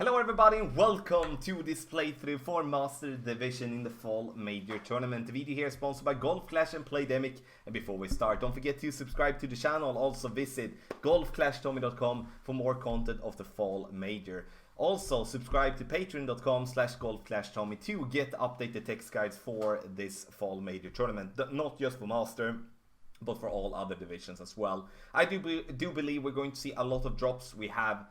Hello everybody and welcome to this playthrough for Master Division in the Fall Major Tournament. The video here is sponsored by Golf Clash and Playdemic. And before we start, don't forget to subscribe to the channel. Also visit golfclashtommy.com for more content of the Fall Major. Also subscribe to patreon.com/golfclashtommy to get updated text guides for this Fall Major Tournament. Not just for Master, but for all other divisions as well. I do believe we're going to see a lot of drops. We have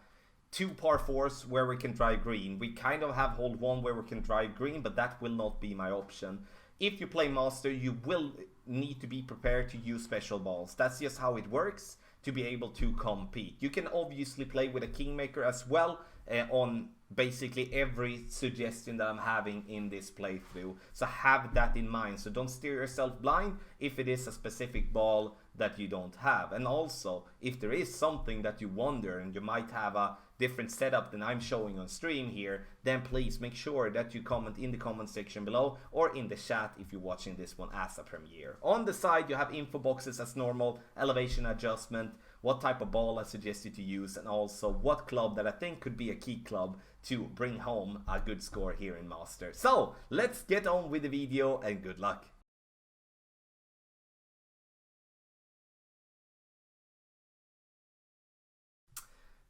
2 par 4s where we can drive green. We kind of have hole 1 where we can drive green, but that will not be my option. If you play Master, you will need to be prepared to use special balls. That's just how it works to be able to compete. You can obviously play with a Kingmaker as well on basically every suggestion that I'm having in this playthrough. So have that in mind. So don't steer yourself blind if it is a specific ball that you don't have. And also, if there is something that you wonder and you might have a different setup than I'm showing on stream here, then please make sure that you comment in the comment section below or in the chat if you're watching this one as a premiere. On the side you have info boxes as normal, elevation adjustment, what type of ball I suggest you to use, and also what club that I think could be a key club to bring home a good score here in Master. So let's get on with the video and good luck.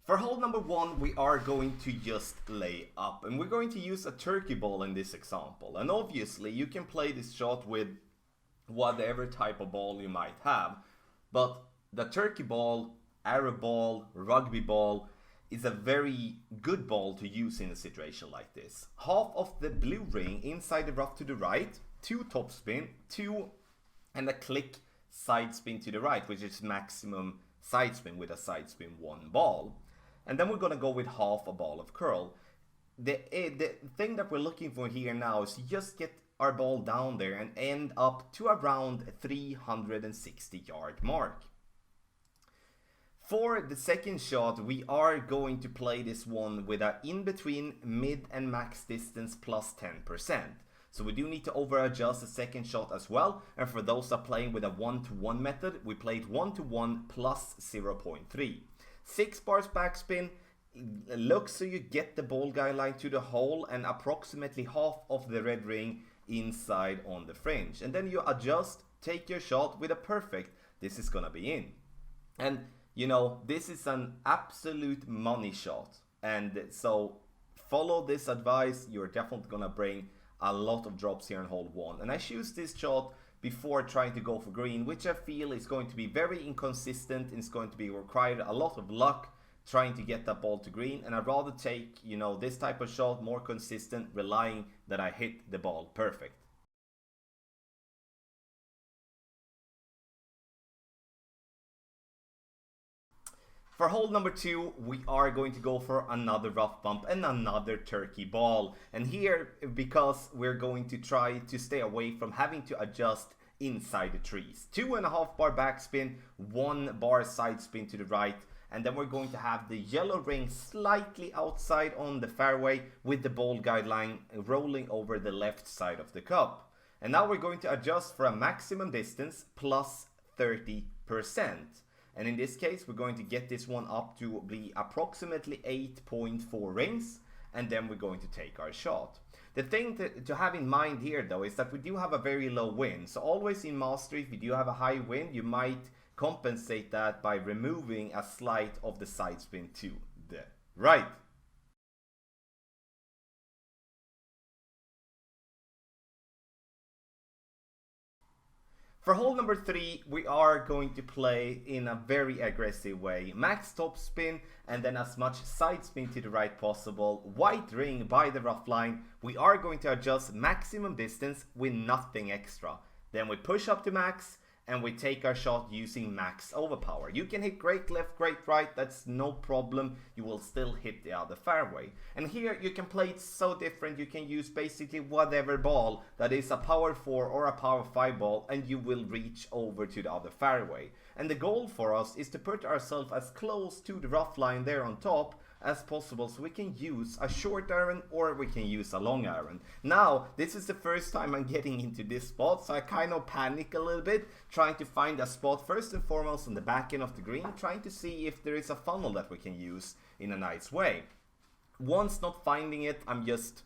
For hole number 1, we are going to just lay up, and we're going to use a turkey ball in this example. And obviously you can play this shot with whatever type of ball you might have, but the turkey ball, arrow ball, rugby ball is a very good ball to use in a situation like this. Half of the blue ring inside the rough to the right, 2 topspin, 2 and a click side spin to the right, which is maximum side spin with a side spin 1 ball. And then we're going to go with half a ball of curl. The thing that we're looking for here now is to just get our ball down there and end up to around 360 yard mark. For the second shot, we are going to play this one with an in between mid and max distance plus 10%. So we do need to over adjust the second shot as well. And for those that are playing with a 1-to-1 method, we played 1-to-1 plus 0.3. 6 bars backspin. Look so you get the ball guideline to the hole and approximately half of the red ring inside on the fringe. And then you adjust, take your shot with a perfect. This is gonna be in. And you know, this is an absolute money shot. And so follow this advice. You're definitely gonna bring a lot of drops here in hole 1. And I choose this shot before trying to go for green, which I feel is going to be very inconsistent. It's going to be required a lot of luck trying to get that ball to green. And I'd rather take, you know, this type of shot, more consistent, relying that I hit the ball perfect. For hole number 2, we are going to go for another rough bump and another turkey ball. And here, because we're going to try to stay away from having to adjust inside the trees. 2.5 bar backspin, 1 bar side spin to the right. And then we're going to have the yellow ring slightly outside on the fairway with the ball guideline rolling over the left side of the cup. And now we're going to adjust for a maximum distance plus 30%. And in this case, we're going to get this one up to be approximately 8.4 rings. And then we're going to take our shot. The thing to have in mind here, though, is that we do have a very low wind. So always in Master, if you do have a high wind, you might compensate that by removing a slight of the side spin to the right. For hole number 3, we are going to play in a very aggressive way. Max top spin and then as much side spin to the right possible. White ring by the rough line. We are going to adjust maximum distance with nothing extra. Then we push up to max and we take our shot using max overpower. You can hit great left, great right, that's no problem. You will still hit the other fairway. And here you can play it so different. You can use basically whatever ball that is a power 4 or a power 5 ball and you will reach over to the other fairway. And the goal for us is to put ourselves as close to the rough line there on top as possible, so we can use a short iron or we can use a long iron. Now, this is the first time I'm getting into this spot, so I kind of panic a little bit, trying to find a spot first and foremost on the back end of the green, trying to see if there is a funnel that we can use in a nice way. Once not finding it, I'm just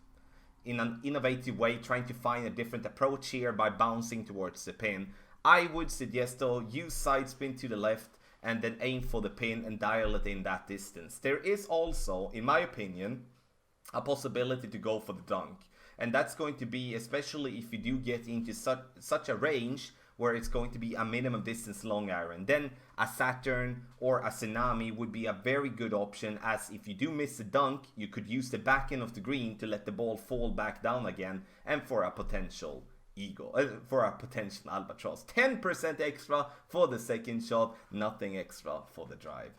in an innovative way trying to find a different approach here by bouncing towards the pin. I would suggest though, use side spin to the left and then aim for the pin and dial it in that distance. There is also, in my opinion, a possibility to go for the dunk. And that's going to be, especially if you do get into such a range where it's going to be a minimum distance long iron, then a Saturn or a Tsunami would be a very good option, as if you do miss the dunk, you could use the back end of the green to let the ball fall back down again, and for a potential eagle, for a potential albatross. 10% extra for the second shot, nothing extra for the drive.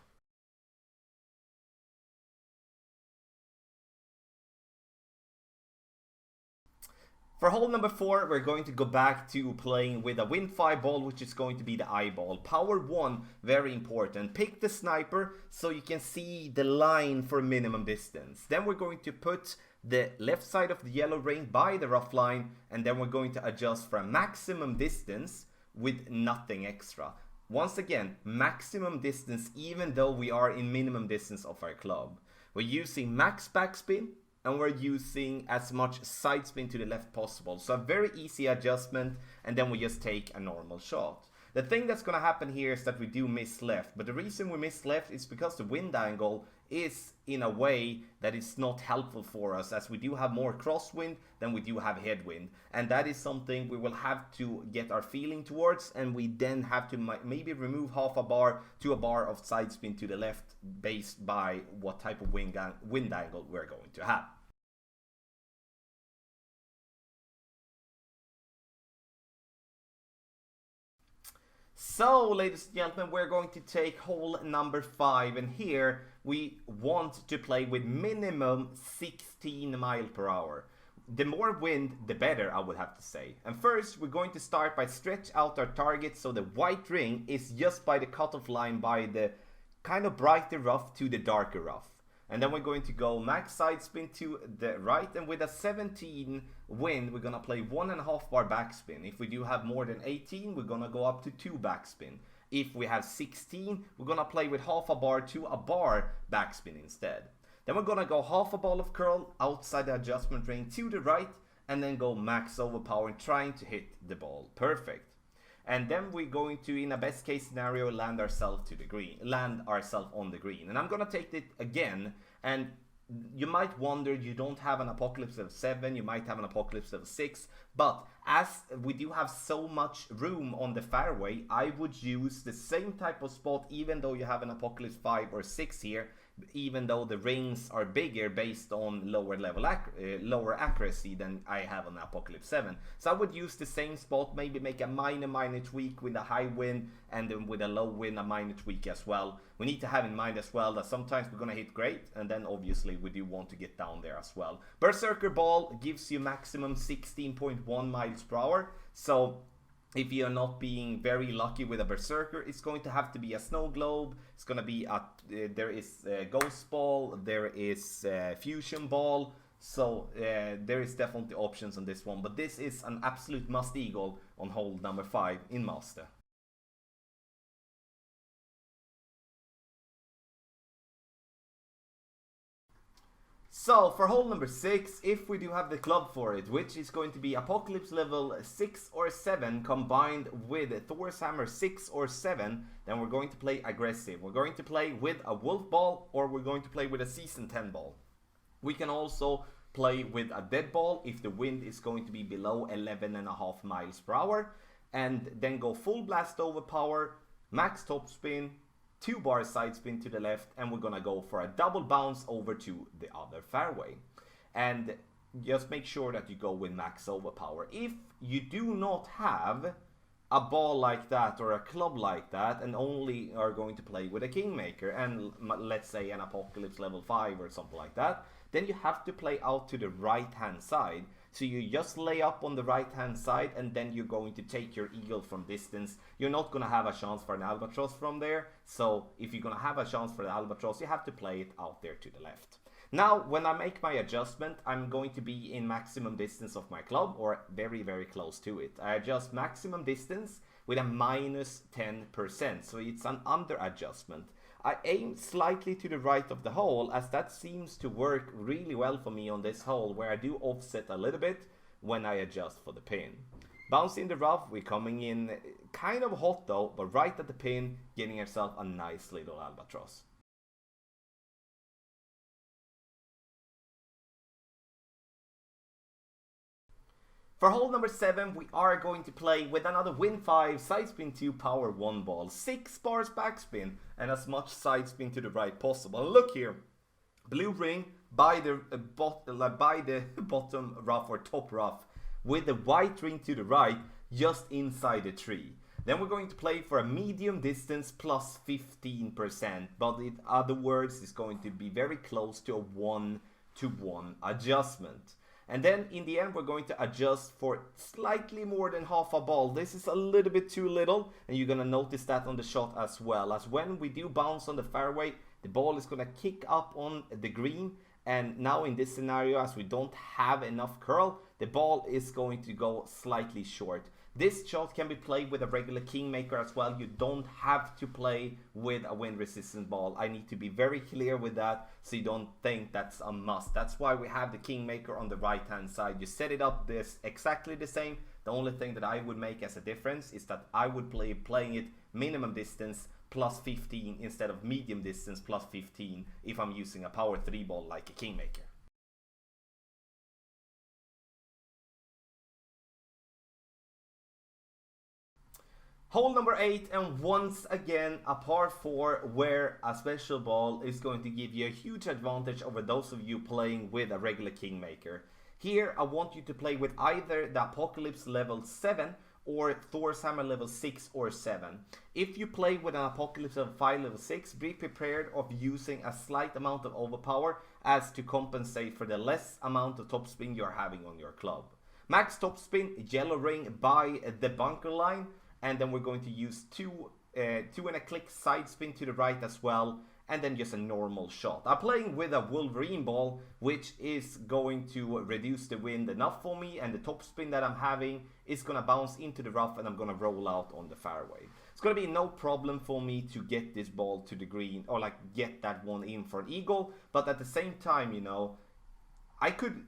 For hole number 4, we're going to go back to playing with a Wind 5 ball, which is going to be the eyeball. Power 1, very important. Pick the sniper so you can see the line for minimum distance. Then we're going to put the left side of the yellow ring by the rough line, and then we're going to adjust for a maximum distance with nothing extra. Once again, maximum distance even though we are in minimum distance of our club. We're using max backspin, and we're using as much side spin to the left possible. So a very easy adjustment, and then we just take a normal shot. The thing that's going to happen here is that we do miss left, but the reason we miss left is because the wind angle is in a way that is not helpful for us, as we do have more crosswind than we do have headwind, and that is something we will have to get our feeling towards, and we then have to maybe remove half a bar to a bar of side spin to the left based by what type of wind angle we're going to have. So, ladies and gentlemen, we're going to take hole number 5, and here we want to play with minimum 16 miles per hour. The more wind, the better, I would have to say. And first, we're going to start by stretch out our target so the white ring is just by the cutoff line, by the kind of brighter rough to the darker rough. And then we're going to go max side spin to the right, and with a 17 wind, we're gonna play 1.5 bar backspin. If we do have more than 18, we're gonna go up to 2 backspin. If we have 16, we're gonna play with half a bar to a bar backspin instead. Then we're gonna go half a ball of curl outside the adjustment ring to the right, and then go max overpower and trying to hit the ball perfect. And then we're going to, in a best case scenario, land ourselves on the green. And I'm gonna take it again, and you might wonder, you don't have an apocalypse of 7, you might have an apocalypse of 6, but as we do have so much room on the fairway, I would use the same type of spot even though you have an apocalypse 5 or 6 here, even though the rings are bigger based on lower accuracy than I have on Apocalypse 7. So I would use the same spot, maybe make a minor tweak with a high wind, and then with a low wind a minor tweak as well. We need to have in mind as well that sometimes we're gonna hit great, and then obviously we do want to get down there as well. Berserker ball gives you maximum 16.1 miles per hour, so if you're not being very lucky with a Berserker, it's going to have to be a snow globe. It's going to be there is a ghost ball, there is a fusion ball. So there is definitely options on this one, but this is an absolute must eagle on hole number 5 in Master. So for hole number 6, if we do have the club for it, which is going to be Apocalypse level 6 or 7 combined with Thor's Hammer 6 or 7, then we're going to play aggressive. We're going to play with a wolf ball, or we're going to play with a season 10 ball. We can also play with a dead ball if the wind is going to be below 11.5 miles per hour, and then go full blast overpower, max top spin, 2 bar side spin to the left, and we're gonna go for a double bounce over to the other fairway. And just make sure that you go with max overpower. If you do not have a ball like that or a club like that, and only are going to play with a Kingmaker and let's say an Apocalypse level 5 or something like that, then you have to play out to the right hand side. So you just lay up on the right hand side, and then you're going to take your eagle from distance. You're not going to have a chance for an albatross from there. So if you're going to have a chance for the albatross, you have to play it out there to the left. Now, when I make my adjustment, I'm going to be in maximum distance of my club, or very, very close to it. I adjust maximum distance with a minus 10%. So it's an under adjustment. I aim slightly to the right of the hole, as that seems to work really well for me on this hole, where I do offset a little bit when I adjust for the pin. Bounce in the rough, we're coming in kind of hot though, but right at the pin, getting yourself a nice little albatross. For hole number 7, we are going to play with another Win 5, side spin 2, power 1 ball, 6 bars backspin, and as much side spin to the right possible. And look here, blue ring by the bottom rough or top rough, with the white ring to the right, just inside the tree. Then we're going to play for a medium distance plus 15%, but in other words, it's going to be very close to a 1-to-1 adjustment. And then in the end, we're going to adjust for slightly more than half a ball. This is a little bit too little, and you're going to notice that on the shot as well. As when we do bounce on the fairway, the ball is going to kick up on the green. And now in this scenario, as we don't have enough curl, the ball is going to go slightly short. This shot can be played with a regular Kingmaker as well. You don't have to play with a wind resistant ball. I need to be very clear with that, so you don't think that's a must. That's why we have the Kingmaker on the right hand side. You set it up this exactly the same. The only thing that I would make as a difference is that I would playing it minimum distance plus 15 instead of medium distance plus 15 if I'm using a power 3 ball like a Kingmaker. Hole number 8, and once again a par 4 where a special ball is going to give you a huge advantage over those of you playing with a regular Kingmaker. Here I want you to play with either the Apocalypse level 7 or Thor's Hammer level 6 or 7. If you play with an Apocalypse level 5 level 6, be prepared of using a slight amount of overpower as to compensate for the less amount of topspin you're having on your club. Max topspin, yellow ring by the bunker line. And then we're going to use two and a click side spin to the right as well, and then just a normal shot. I'm playing with a Wolverine ball, which is going to reduce the wind enough for me, and the top spin that I'm having is going to bounce into the rough, and I'm going to roll out on the fairway. It's going to be no problem for me to get this ball to the green, or like get that one in for an eagle, but at the same time, you know, I could...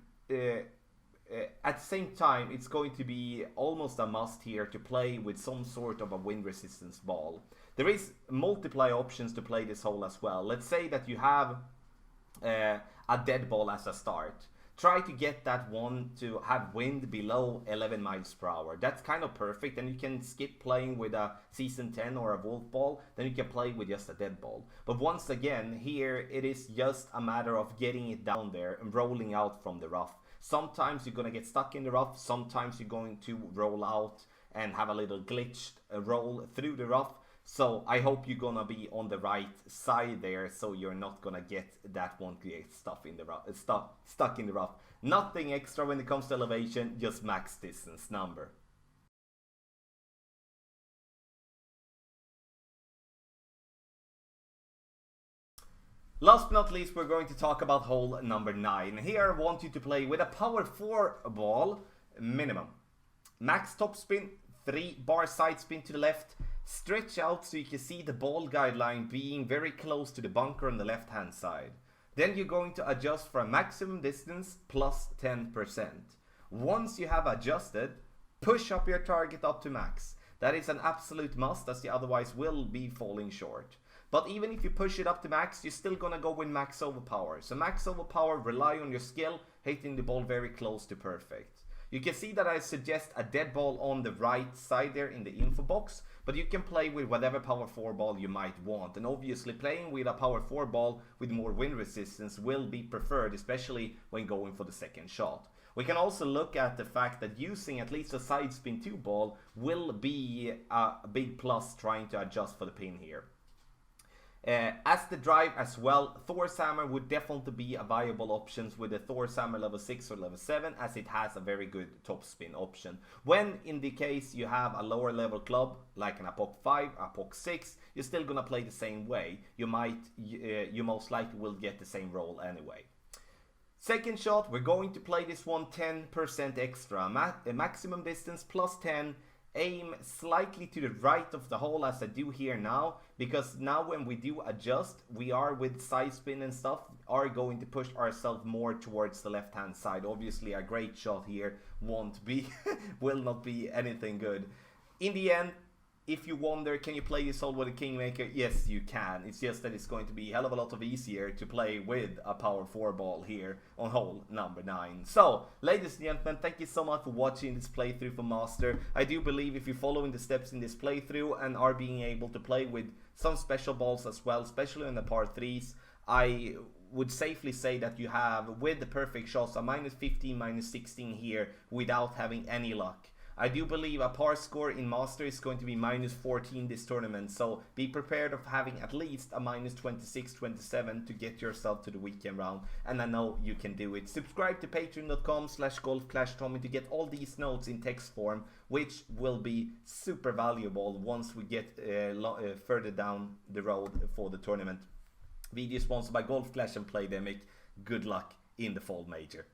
at the same time, it's going to be almost a must here to play with some sort of a wind resistance ball. There is multiple options to play this hole as well. Let's say that you have a dead ball as a start. Try to get that one to have wind below 11 miles per hour. That's kind of perfect, and you can skip playing with a season 10 or a wolf ball. Then you can play with just a dead ball. But once again, here it is just a matter of getting it down there and rolling out from the rough. Sometimes you're going to get stuck in the rough, sometimes you're going to roll out and have a little glitched roll through the rough. So I hope you're going to be on the right side there, so you're not going to get that one get stuck in the rough. Nothing extra when it comes to elevation, just max distance number. Last but not least, we're going to talk about hole number 9. Here I want you to play with a power 4 ball minimum. Max topspin, 3 bar side spin to the left. Stretch out so you can see the ball guideline being very close to the bunker on the left hand side. Then you're going to adjust for a maximum distance plus 10%. Once you have adjusted, push up your target up to max. That is an absolute must, as you otherwise will be falling short. But even if you push it up to max, you're still gonna go with max overpower. So max overpower, rely on your skill, hitting the ball very close to perfect. You can see that I suggest a dead ball on the right side there in the info box, but you can play with whatever power 4 ball you might want. And obviously playing with a power 4 ball with more wind resistance will be preferred, especially when going for the second shot. We can also look at the fact that using at least a side spin 2 ball will be a big plus trying to adjust for the pin here. As the drive as well, Thor's Hammer would definitely be a viable option with the Thor's Hammer level 6 or level 7, as it has a very good topspin option. When in the case you have a lower level club like an Apoc 5, Apoc 6, you're still gonna play the same way. You most likely will get the same roll anyway. Second shot, we're going to play this one 10% extra, maximum distance plus 10, aim slightly to the right of the hole as I do here now, because now when we do adjust, we are with side spin and stuff, are going to push ourselves more towards the left hand side. Obviously a great shot here won't be, will not be anything good. In the end, if you wonder, can you play this hole with a Kingmaker? Yes, you can. It's just that it's going to be a hell of a lot of easier to play with a power 4 ball here on hole number 9. So, ladies and gentlemen, thank you so much for watching this playthrough for Master. I do believe if you're following the steps in this playthrough and are being able to play with some special balls as well, especially in the par 3s, I would safely say that you have, with the perfect shots, a -15, -16 here without having any luck. I do believe a par score in Master is going to be -14 this tournament, so be prepared of having at least a -26, 27 to get yourself to the weekend round, and I know you can do it. Subscribe to patreon.com/golfclashtommy to get all these notes in text form, which will be super valuable once we get further down the road for the tournament. Video sponsored by Golf Clash and Playdemic. Good luck in the Fall Major.